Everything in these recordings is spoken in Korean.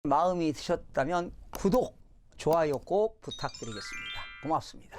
마음이 드셨다면 구독, 좋아요 꼭 부탁드리겠습니다. 고맙습니다.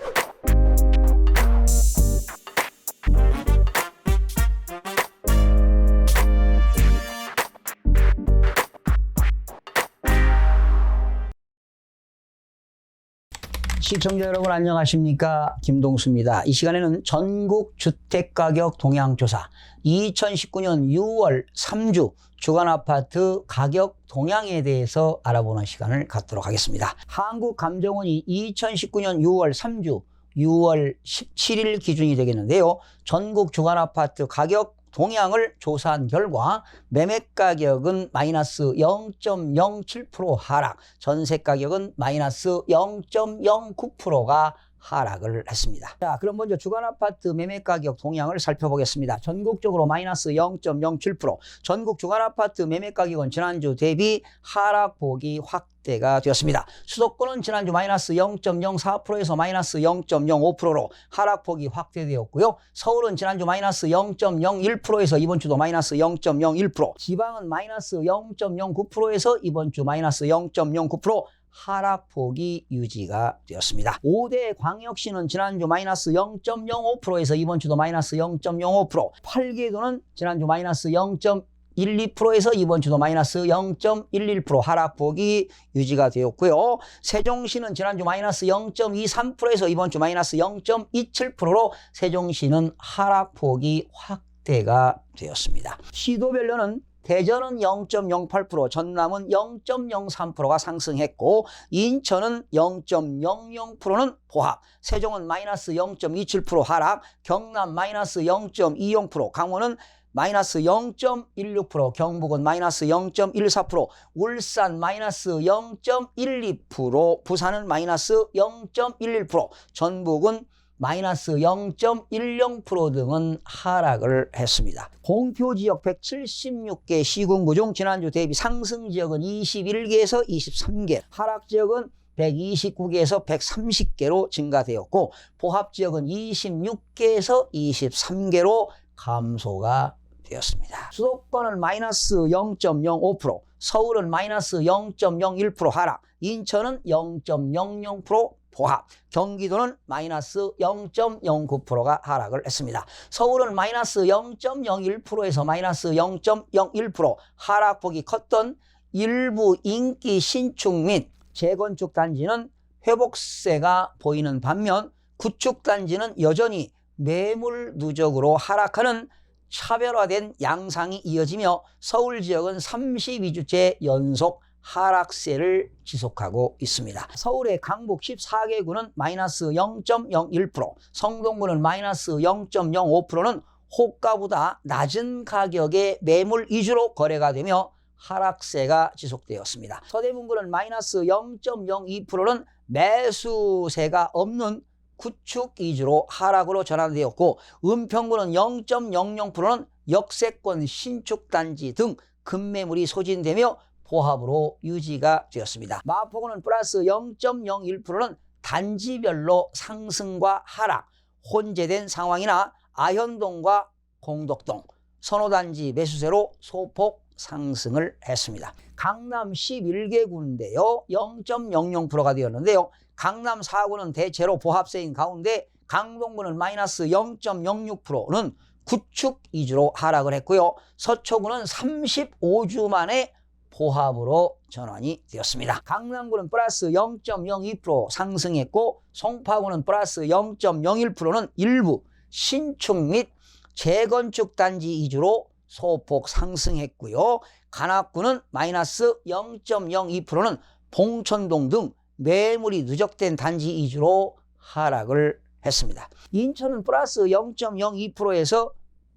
시청자 여러분 안녕하십니까? 김동수입니다. 이 시간에는 전국 주택가격 동향조사 2019년 6월 3주 주간아파트 가격 동향에 대해서 알아보는 시간을 갖도록 하겠습니다. 한국감정원이 2019년 6월 3주 6월 17일 기준이 되겠는데요. 전국 주간아파트 가격 동향을 조사한 결과 매매가격은 마이너스 0.07% 하락, 전세가격은 마이너스 0.09%가 하락을 했습니다. 자, 그럼 먼저 주간아파트 매매가격 동향을 살펴보겠습니다. 전국적으로 마이너스 0.07%, 전국 주간아파트 매매가격은 지난주 대비 하락폭이 확대가 되었습니다. 수도권은 지난주 마이너스 0.04%에서 마이너스 0.05%로 하락폭이 확대되었고요. 서울은 지난주 마이너스 0.01%에서 이번 주도 마이너스 0.01%, 지방은 마이너스 0.09%에서 이번 주 마이너스 0.09%, 하락폭이 유지가 되었습니다. 5대 광역시는 지난주 마이너스 0.05%에서 이번 주도 마이너스 0.05%, 8개도는 지난주 마이너스 0.12%에서 이번 주도 마이너스 0.11% 하락폭이 유지가 되었고요. 세종시는 지난주 마이너스 0.23%에서 이번 주 마이너스 0.27%로 세종시는 하락폭이 확대가 되었습니다. 시도별로는 대전은 0.08%, 전남은 0.03%가 상승했고 인천은 0.00%는 보합, 세종은 마이너스 0.27% 하락, 경남 마이너스 0.20%, 강원은 마이너스 0.16%, 경북은 마이너스 0.14%, 울산 마이너스 0.12%, 부산은 마이너스 0.11%, 전북은 마이너스 0.10% 등은 하락을 했습니다. 공표지역 176개 시군구 중 지난주 대비 상승지역은 21개에서 23개, 하락지역은 129개에서 130개로 증가되었고 보합지역은 26개에서 23개로 감소가 되었습니다. 수도권은 마이너스 0.05%, 서울은 마이너스 0.01% 하락, 인천은 0.00% 보합, 경기도는 마이너스 0.09%가 하락을 했습니다. 서울은 마이너스 0.01%에서 마이너스 0.01% 하락폭이 컸던 일부 인기 신축 및 재건축 단지는 회복세가 보이는 반면 구축 단지는 여전히 매물 누적으로 하락하는 차별화된 양상이 이어지며 서울 지역은 32주째 연속 하락세를 지속하고 있습니다. 서울의 강북 14개구는 마이너스 0.01%, 성동구는 마이너스 0.05%는 호가보다 낮은 가격의 매물 위주로 거래가 되며 하락세가 지속되었습니다. 서대문구는 마이너스 0.02%는 매수세가 없는 구축 위주로 하락으로 전환되었고 은평구는 0.00%는 역세권 신축단지 등 급매물이 소진되며 보합으로 유지가 되었습니다. 마포구는 플러스 0.01%는 단지별로 상승과 하락, 혼재된 상황이나 아현동과 공덕동, 선호단지 매수세로 소폭 상승을 했습니다. 강남 11개구인데요. 0.00%가 되었는데요. 강남 4구는 대체로 보합세인 가운데 강동구는 마이너스 0.06%는 구축 위주로 하락을 했고요. 서초구는 35주 만에 보합으로 전환이 되었습니다. 강남구는 플러스 0.02% 상승했고 송파구는 플러스 0.01%는 일부 신축 및 재건축 단지 위주로 소폭 상승했고요. 관악구는 마이너스 0.02%는 봉천동 등 매물이 누적된 단지 위주로 하락을 했습니다. 인천은 플러스 0.02%에서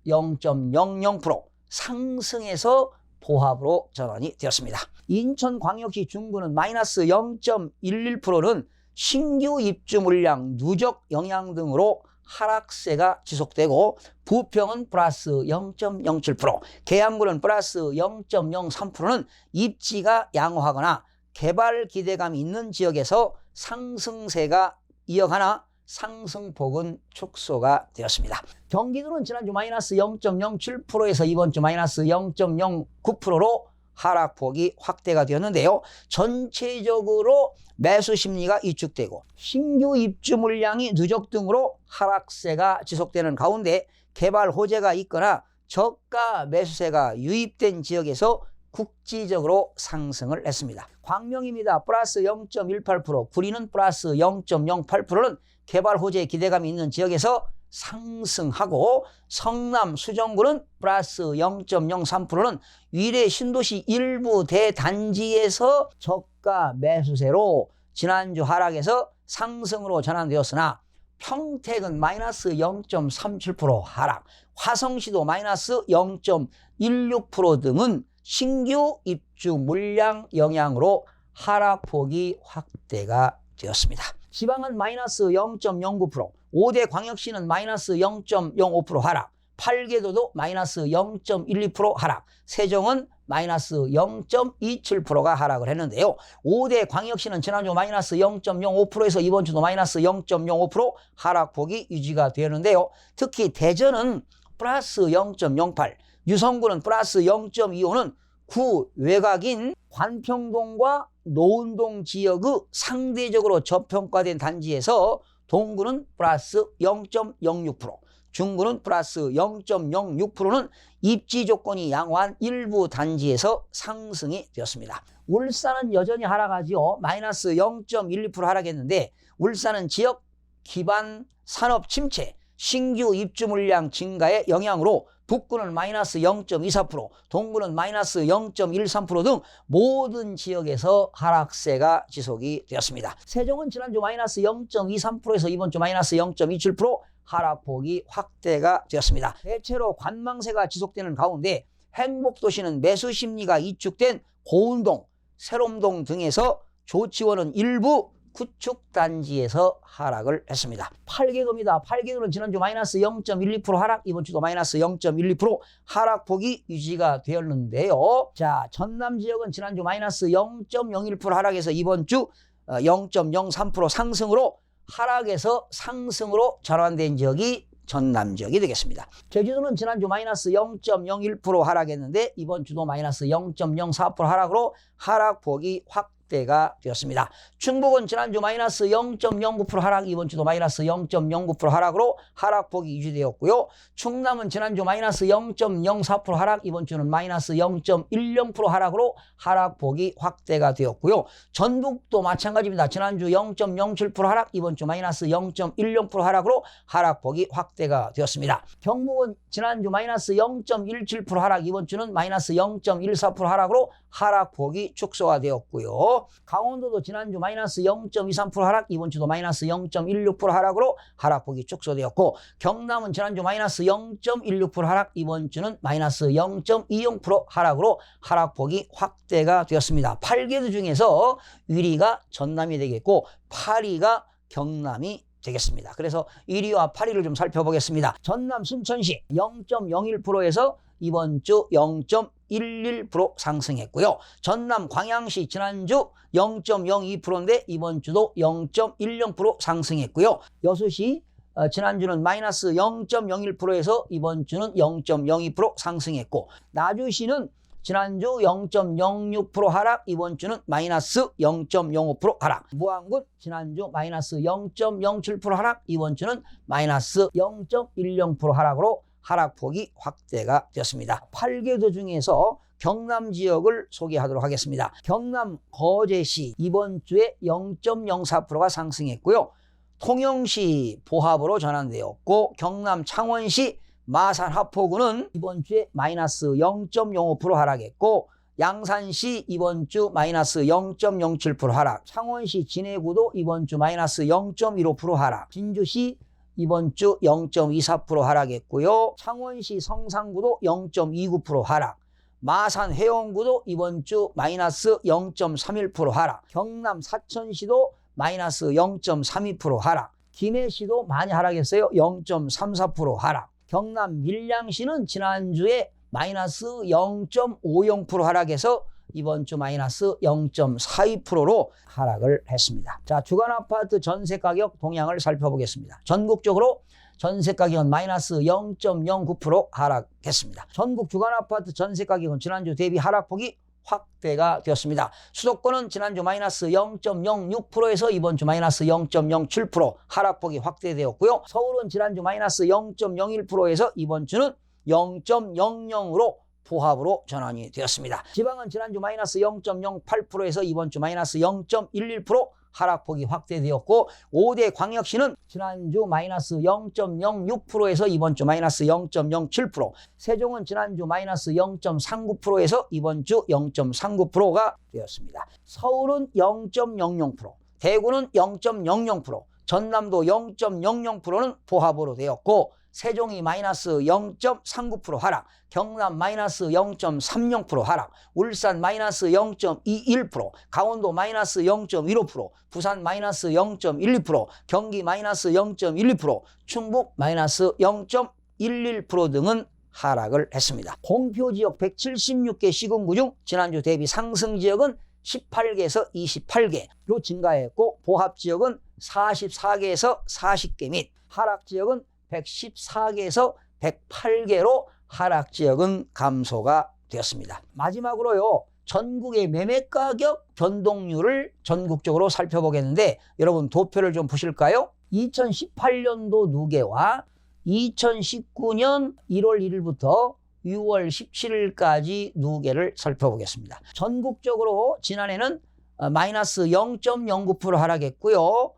0.00% 상승해서 보합으로 전환이 되었습니다. 인천광역시 중구는 마이너스 0.11%는 신규 입주 물량 누적 영향 등으로 하락세가 지속되고 부평은 플러스 0.07%, 계양구는 플러스 0.03%는 입지가 양호하거나 개발 기대감이 있는 지역에서 상승세가 이어가나 상승폭은 축소가 되었습니다. 경기도는 지난주 마이너스 0.07%에서 이번 주 마이너스 0.09%로 하락폭이 확대가 되었는데요. 전체적으로 매수 심리가 위축되고 신규 입주 물량이 누적 등으로 하락세가 지속되는 가운데 개발 호재가 있거나 저가 매수세가 유입된 지역에서 국지적으로 상승을 했습니다. 광명입니다. 플러스 0.18%, 구리는 플러스 0.08%는 개발 호재의 기대감이 있는 지역에서 상승하고 성남 수정구는 플러스 0.03%는 위례 신도시 일부 대단지에서 저가 매수세로 지난주 하락에서 상승으로 전환되었으나 평택은 마이너스 0.37% 하락, 화성시도 마이너스 0.16% 등은 신규 입주 물량 영향으로 하락폭이 확대가 되었습니다. 지방은 마이너스 0.09%, 5대 광역시는 마이너스 0.05% 하락, 8개도도 마이너스 0.12% 하락, 세종은 마이너스 0.27%가 하락을 했는데요. 5대 광역시는 지난주 마이너스 0.05%에서 이번 주도 마이너스 0.05% 하락폭이 유지가 되었는데요. 특히 대전은 플러스 0.08, 유성구는 플러스 0.25는 구 외곽인 관평동과 노은동 지역의 상대적으로 저평가된 단지에서 동구는 플러스 0.06%, 중구는 플러스 0.06%는 입지 조건이 양호한 일부 단지에서 상승이 되었습니다. 울산은 여전히 하락하지요. 마이너스 0.12% 하락했는데 울산은 지역 기반 산업 침체, 신규 입주 물량 증가의 영향으로 북구는 마이너스 0.24%, 동구는 마이너스 0.13% 등 모든 지역에서 하락세가 지속이 되었습니다. 세종은 지난주 마이너스 0.23%에서 이번 주 마이너스 0.27% 하락폭이 확대가 되었습니다. 대체로 관망세가 지속되는 가운데 행복도시는 매수 심리가 위축된 고운동, 새롬동 등에서 조치원은 일부 구축단지에서 하락을 했습니다. 8개도입니다. 8개도는 지난주 마이너스 0.12% 하락, 이번 주도 마이너스 0.12% 하락폭이 유지가 되었는데요. 자, 전남 지역은 지난주 마이너스 0.01% 하락해서 이번 주 0.03% 상승으로 하락에서 상승으로 전환된 지역이 전남 지역이 되겠습니다. 제주도는 지난주 마이너스 0.01% 하락했는데 이번 주도 마이너스 0.04% 하락으로 하락폭이 확대가 되었습니다. 충북은 지난주 마이너스 0.09% 하락, 이번 주도 마이너스 0.09% 하락으로 하락폭이 유지되었고요. 충남은 지난주 마이너스 0.04% 하락, 이번 주는 마이너스 0.10% 하락으로 하락폭이 확대가 되었고요. 전북도 마찬가지입니다. 지난주 0.07% 하락, 이번 주 마이너스 0.10% 하락으로 하락폭이 확대가 되었습니다. 경북은 지난주 마이너스 0.17% 하락, 이번 주는 마이너스 0.14% 하락으로 하락폭이 축소가 되었고요. 강원도도 지난주 마이너스 0.23% 하락, 이번 주도 마이너스 0.16% 하락으로 하락폭이 축소되었고, 경남은 지난주 마이너스 0.16% 하락, 이번 주는 마이너스 0.20% 하락으로 하락폭이 확대가 되었습니다. 8개도 중에서 1위가 전남이 되겠고 8위가 경남이 되겠습니다. 그래서 1위와 8위를 좀 살펴보겠습니다. 전남 순천시 0.01%에서 이번 주 0.11% 상승했고요. 전남 광양시 지난주 0.02%인데 이번 주도 0.10% 상승했고요. 여수시 지난주는 마이너스 0.01%에서 이번 주는 0.02% 상승했고, 나주시는 지난주 0.06% 하락, 이번 주는 마이너스 0.05% 하락. 무안군 지난주 마이너스 0.07% 하락, 이번 주는 마이너스 0.10% 하락으로 하락폭이 확대가 되었습니다. 8개도 중에서 경남 지역을 소개하도록 하겠습니다. 경남 거제시 이번 주에 0.04%가 상승했고요. 통영시 보합으로 전환되었고, 경남 창원시 마산 하포구는 이번 주에 마이너스 0.05% 하락했고, 양산시 이번 주 마이너스 0.07% 하락, 창원시 진해구도 이번 주 마이너스 0.15% 하락, 진주시 이번 주 0.24% 하락했고요. 창원시 성산구도 0.29% 하락, 마산 해운구도 이번 주 마이너스 0.31% 하락, 경남 사천시도 마이너스 0.32% 하락, 김해시도 많이 하락했어요. 0.34% 하락, 경남 밀양시는 지난주에 마이너스 0.50% 하락해서 이번 주 마이너스 0.42%로 하락을 했습니다. 자, 주간 아파트 전세 가격 동향을 살펴보겠습니다. 전국적으로 전세 가격은 마이너스 0.09% 하락했습니다. 전국 주간 아파트 전세 가격은 지난주 대비 하락폭이 확대가 되었습니다. 수도권은 지난주 마이너스 0.06%에서 이번 주 마이너스 0.07% 하락폭이 확대되었고요. 서울은 지난주 마이너스 0.01%에서 이번 주는 0.00으로 보합으로 전환이 되었습니다. 지방은 지난주 마이너스 0.08%에서 이번 주 마이너스 0.11% 하락폭이 확대되었고 5대 광역시는 지난주 마이너스 0.06%에서 이번 주 마이너스 0.07%, 세종은 지난주 마이너스 0.39%에서 이번 주 0.39%가 되었습니다. 서울은 0.00%, 대구는 0.00%, 전남도 0.00%는 보합으로 되었고 세종이 마이너스 0.39% 하락, 경남 마이너스 0.30% 하락, 울산 마이너스 0.21%, 강원도 마이너스 0.15%, 부산 마이너스 0.12%, 경기 마이너스 0.12%, 충북 마이너스 0.11% 등은 하락을 했습니다. 공표지역 176개 시군구 중 지난주 대비 상승 지역은 18개에서 28개로 증가했고 보합지역은 44개에서 40개 및 하락지역은 114개에서 108개로 하락지역은 감소가 되었습니다. 마지막으로요. 전국의 매매가격 변동률을 전국적으로 살펴보겠는데 여러분 도표를 좀 보실까요? 2018년도 누계와 2019년 1월 1일부터 6월 17일까지 누계를 살펴보겠습니다. 전국적으로 지난해는 마이너스 0.09% 하락했고요.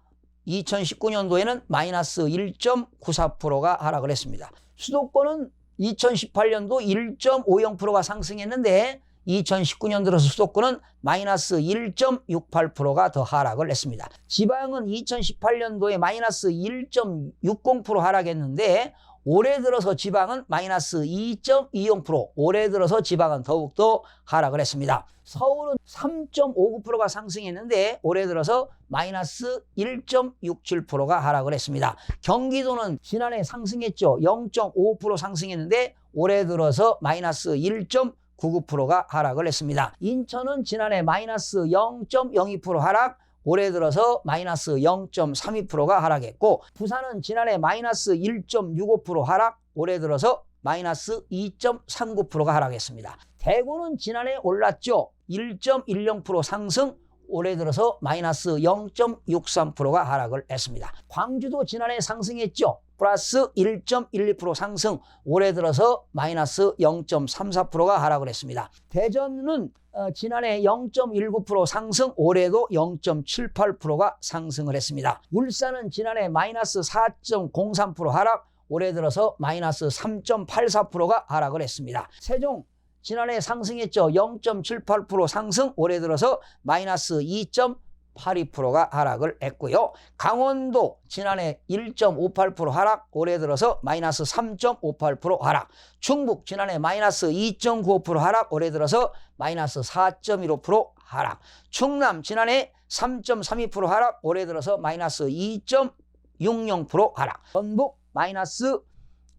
2019년도에는 마이너스 1.94%가 하락을 했습니다. 수도권은 2018년도 1.50%가 상승했는데 2019년 들어서 수도권은 마이너스 1.68%가 더 하락을 했습니다. 지방은 2018년도에 마이너스 1.60% 하락했는데 올해 들어서 지방은 마이너스 2.20%, 올해 들어서 지방은 더욱더 하락을 했습니다. 서울은 3.59%가 상승했는데 올해 들어서 마이너스 1.67%가 하락을 했습니다. 경기도는 지난해 상승했죠. 0.5% 상승했는데 올해 들어서 마이너스 1.99%가 하락을 했습니다. 인천은 지난해 마이너스 0.02% 하락, 올해 들어서 마이너스 0.32%가 하락했고 부산은 지난해 마이너스 1.65% 하락, 올해 들어서 마이너스 2.39%가 하락했습니다. 대구는 지난해 올랐죠. 1.10% 상승, 올해 들어서 마이너스 0.63%가 하락을 했습니다. 광주도 지난해 상승했죠. 플러스 1.12% 상승, 올해 들어서 마이너스 0.34%가 하락을 했습니다. 대전은 지난해 0.19% 상승, 올해도 0.78%가 상승을 했습니다. 울산은 지난해 마이너스 4.03% 하락, 올해 들어서 마이너스 3.84%가 하락을 했습니다. 세종 지난해 상승했죠. 0.78% 상승, 올해 들어서 마이너스 2.82%가 하락을 했고요. 강원도 지난해 1.58% 하락, 올해 들어서 마이너스 3.58% 하락. 충북 지난해 마이너스 2.95% 하락, 올해 들어서 마이너스 4.15% 하락. 충남 지난해 3.32% 하락, 올해 들어서 마이너스 2.60% 하락. 전북 마이너스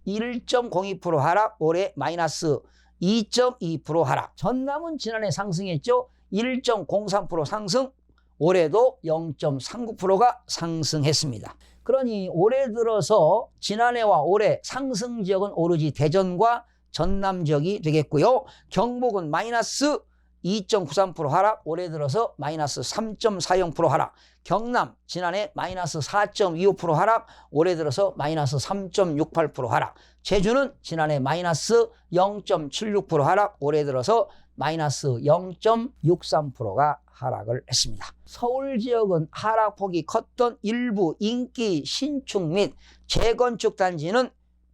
1.02% 하락, 올해 마이너스 2.2% 하락. 전남은 지난해 상승했죠. 1.03% 상승, 올해도 0.39%가 상승했습니다. 그러니 올해 들어서 지난해와 올해 상승 지역은 오로지 대전과 전남 지역이 되겠고요. 경북은 마이너스 2.93% 하락, 올해 들어서 마이너스 3.40% 하락. 경남 지난해 마이너스 4.25% 하락, 올해 들어서 마이너스 3.68% 하락. 제주는 지난해 마이너스 0.76% 하락, 올해 들어서 마이너스 0.63%가 하락을 했습니다. 서울 지역은 하락폭이 컸던 일부 인기 신축 및 재건축 단지는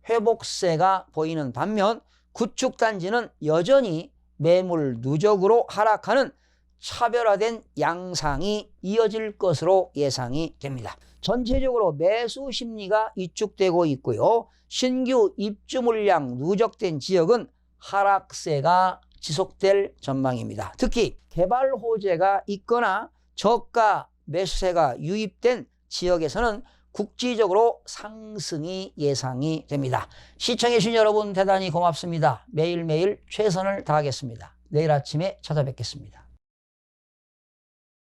회복세가 보이는 반면 구축 단지는 여전히 매물 누적으로 하락하는 차별화된 양상이 이어질 것으로 예상이 됩니다. 전체적으로 매수 심리가 위축되고 있고요. 신규 입주 물량 누적된 지역은 하락세가 지속될 전망입니다. 특히 개발 호재가 있거나 저가 매수세가 유입된 지역에서는 국지적으로 상승이 예상이 됩니다. 시청해 주신 여러분 대단히 고맙습니다. 매일매일 최선을 다하겠습니다. 내일 아침에 찾아뵙겠습니다.